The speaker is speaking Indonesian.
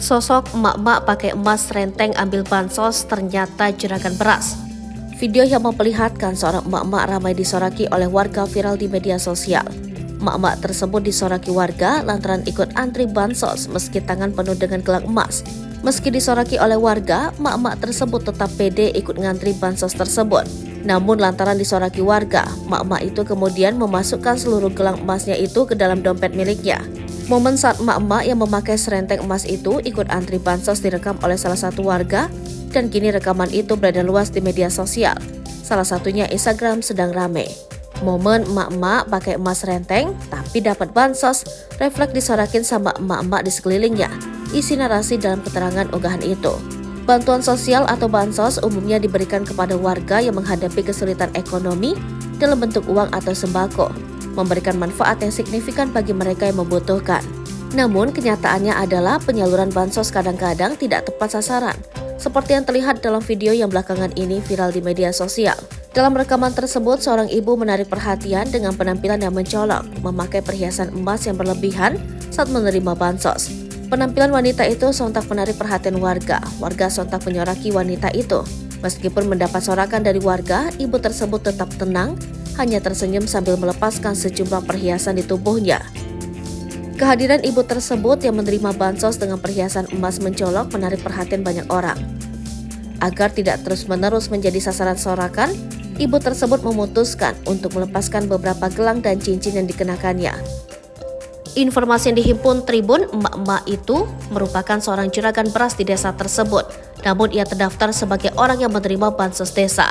Sosok emak-emak pakai emas renteng ambil bansos ternyata juragan beras. Video yang memperlihatkan seorang emak-emak ramai disoraki oleh warga viral di media sosial. Emak-emak tersebut disoraki warga lantaran ikut antri bansos meski tangan penuh dengan gelang emas. Meski disoraki oleh warga, emak-emak tersebut tetap pede ikut ngantri bansos tersebut. Namun lantaran disoraki warga, emak-emak itu kemudian memasukkan seluruh gelang emasnya itu ke dalam dompet miliknya. Momen saat emak-emak yang memakai serenteng emas itu ikut antri bansos direkam oleh salah satu warga dan kini rekaman itu beredar luas di media sosial. Salah satunya Instagram sedang rame. Momen emak-emak pakai emas renteng tapi dapat bansos refleks disorakin sama emak-emak di sekelilingnya. Isi narasi dalam keterangan unggahan itu. Bantuan sosial atau bansos umumnya diberikan kepada warga yang menghadapi kesulitan ekonomi dalam bentuk uang atau sembako, memberikan manfaat yang signifikan bagi mereka yang membutuhkan. Namun kenyataannya adalah penyaluran bansos kadang-kadang tidak tepat sasaran, seperti yang terlihat dalam video yang belakangan ini viral di media sosial. Dalam rekaman tersebut, seorang ibu menarik perhatian dengan penampilan yang mencolok, memakai perhiasan emas yang berlebihan saat menerima bansos. Penampilan wanita itu sontak menarik perhatian warga. Warga sontak menyoraki wanita itu. Meskipun mendapat sorakan dari warga, ibu tersebut tetap tenang, hanya tersenyum sambil melepaskan sejumlah perhiasan di tubuhnya. Kehadiran ibu tersebut yang menerima bansos dengan perhiasan emas mencolok menarik perhatian banyak orang. Agar tidak terus-menerus menjadi sasaran sorakan, ibu tersebut memutuskan untuk melepaskan beberapa gelang dan cincin yang dikenakannya. Informasi yang dihimpun Tribun, emak-emak itu merupakan seorang juragan beras di desa tersebut, namun ia terdaftar sebagai orang yang menerima bansos desa.